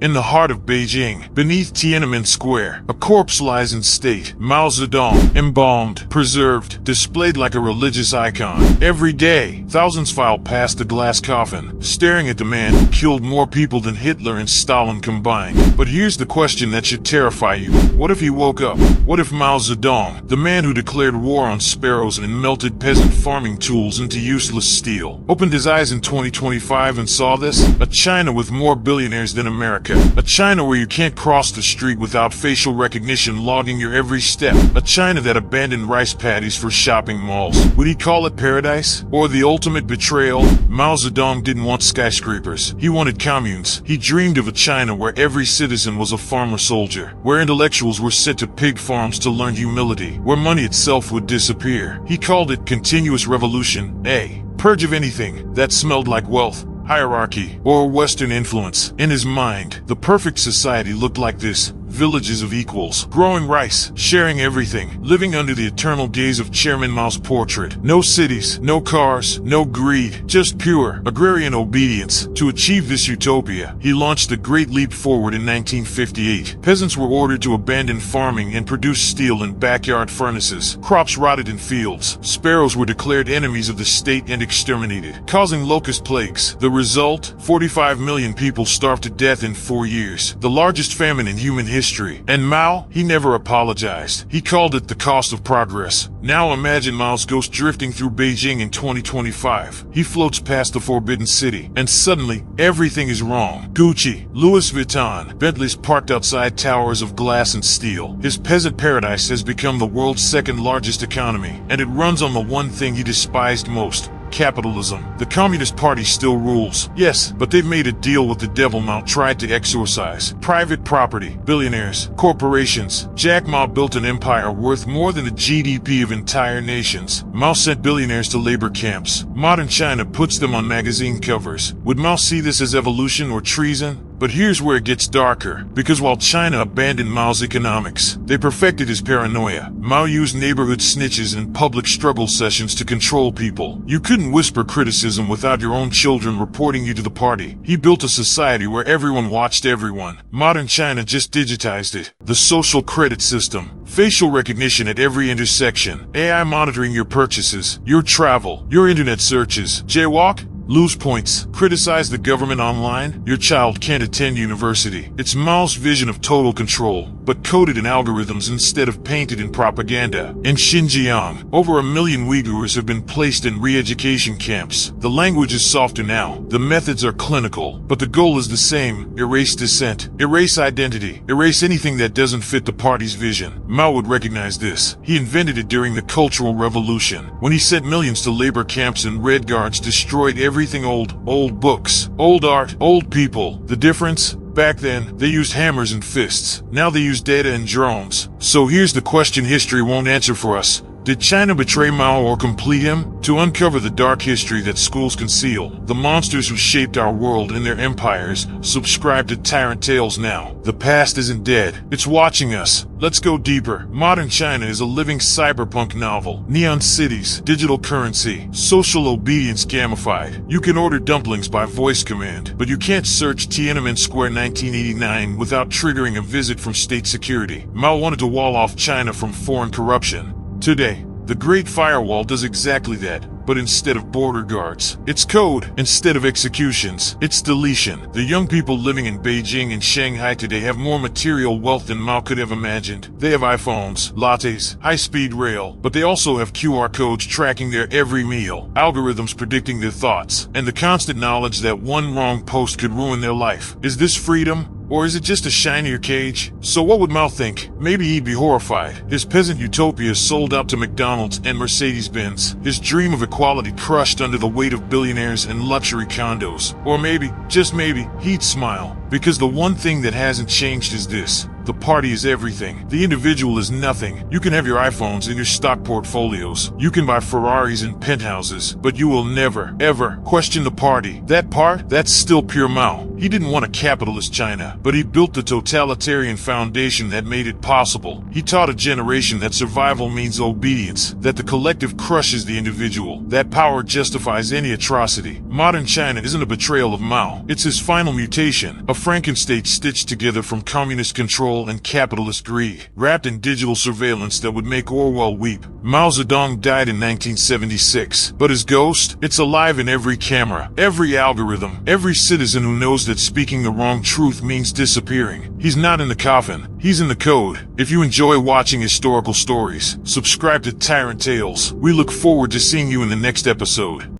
In the heart of Beijing, beneath Tiananmen Square, a corpse lies in state. Mao Zedong, embalmed, preserved, displayed like a religious icon. Every day, thousands file past the glass coffin, staring at the man who killed more people than Hitler and Stalin combined. But here's the question that should terrify you. What if he woke up? What if Mao Zedong, the man who declared war on sparrows and melted peasant farming tools into useless steel, opened his eyes in 2025 and saw this? A China with more billionaires than America. A China where you can't cross the street without facial recognition logging your every step. A China that abandoned rice paddies for shopping malls. Would he call it paradise? Or the ultimate betrayal? Mao Zedong didn't want skyscrapers. He wanted communes. He dreamed of a China where every citizen was a farmer soldier, where intellectuals were sent to pig farms to learn humility, where money itself would disappear. He called it continuous revolution, a purge of anything that smelled like wealth, hierarchy, or Western influence. In his mind, the perfect society looked like this. Villages of equals, growing rice, sharing everything, living under the eternal gaze of Chairman Mao's portrait. No cities, no cars, no greed, just pure agrarian obedience. To achieve this utopia, he launched the Great Leap Forward in 1958. Peasants were ordered to abandon farming and produce steel in backyard furnaces. Crops rotted in fields. Sparrows were declared enemies of the state and exterminated, causing locust plagues. The result? 45 million people starved to death in 4 years, the largest famine in human history. And Mao, he never apologized. He called it the cost of progress. Now imagine Mao's ghost drifting through Beijing in 2025. He floats past the Forbidden City, and suddenly, everything is wrong. Gucci, Louis Vuitton, Bentleys parked outside towers of glass and steel. His peasant paradise has become the world's second largest economy, and it runs on the one thing he despised most: capitalism. The Communist Party still rules. Yes, but they've made a deal with the devil Mao tried to exorcise. Private property, billionaires, corporations. Jack Ma built an empire worth more than the GDP of entire nations. Mao sent billionaires to labor camps. Modern China puts them on magazine covers. Would Mao see this as evolution or treason? But here's where it gets darker, because while China abandoned Mao's economics, they perfected his paranoia. Mao used neighborhood snitches and public struggle sessions to control people. You couldn't whisper criticism without your own children reporting you to the party. He built a society where everyone watched everyone. Modern China just digitized it. The social credit system, facial recognition at every intersection, AI monitoring your purchases, your travel, your internet searches. Jaywalk? Lose points. Criticize the government online? Your child can't attend university. It's Mao's vision of total control, but coded in algorithms instead of painted in propaganda. In Xinjiang, over 1 million Uyghurs have been placed in re-education camps. The language is softer now. The methods are clinical, but the goal is the same: erase dissent, erase identity, erase anything that doesn't fit the party's vision. Mao would recognize this. He invented it during the Cultural Revolution, when he sent millions to labor camps and Red Guards destroyed everything old books, old art, old people. The difference? Back then, they used hammers and fists. Now they use data and drones. So here's the question history won't answer for us. Did China betray Mao or complete him? To uncover the dark history that schools conceal, the monsters who shaped our world and their empires, subscribe to Tyrant Tales now. The past isn't dead. It's watching us. Let's go deeper. Modern China is a living cyberpunk novel. Neon cities, digital currency, social obedience gamified. You can order dumplings by voice command, but you can't search Tiananmen Square 1989 without triggering a visit from state security. Mao wanted to wall off China from foreign corruption. Today, the Great Firewall does exactly that, but instead of border guards, it's code. Instead of executions, it's deletion. The young people living in Beijing and Shanghai today have more material wealth than Mao could have imagined. They have iPhones, lattes, high-speed rail, but they also have QR codes tracking their every meal, algorithms predicting their thoughts, and the constant knowledge that one wrong post could ruin their life. Is this freedom? Or is it just a shinier cage? So what would Mao think? Maybe he'd be horrified. His peasant utopia sold out to McDonald's and Mercedes-Benz. His dream of equality crushed under the weight of billionaires and luxury condos. Or maybe, just maybe, he'd smile. Because the one thing that hasn't changed is this: the party is everything. The individual is nothing. You can have your iPhones in your stock portfolios. You can buy Ferraris and penthouses, but you will never, ever question the party. That part, that's still pure Mao. He didn't want a capitalist China, but he built the totalitarian foundation that made it possible. impossible. He taught a generation that survival means obedience, that the collective crushes the individual, that power justifies any atrocity. Modern China isn't a betrayal of Mao. It's his final mutation, a Frankenstein stitched together from communist control and capitalist greed, wrapped in digital surveillance that would make Orwell weep. Mao Zedong died in 1976, but his ghost? It's alive in every camera, every algorithm, every citizen who knows that speaking the wrong truth means disappearing. He's not in the coffin, he's in the code. If you enjoy watching historical stories, subscribe to Tyrant Tales. We look forward to seeing you in the next episode.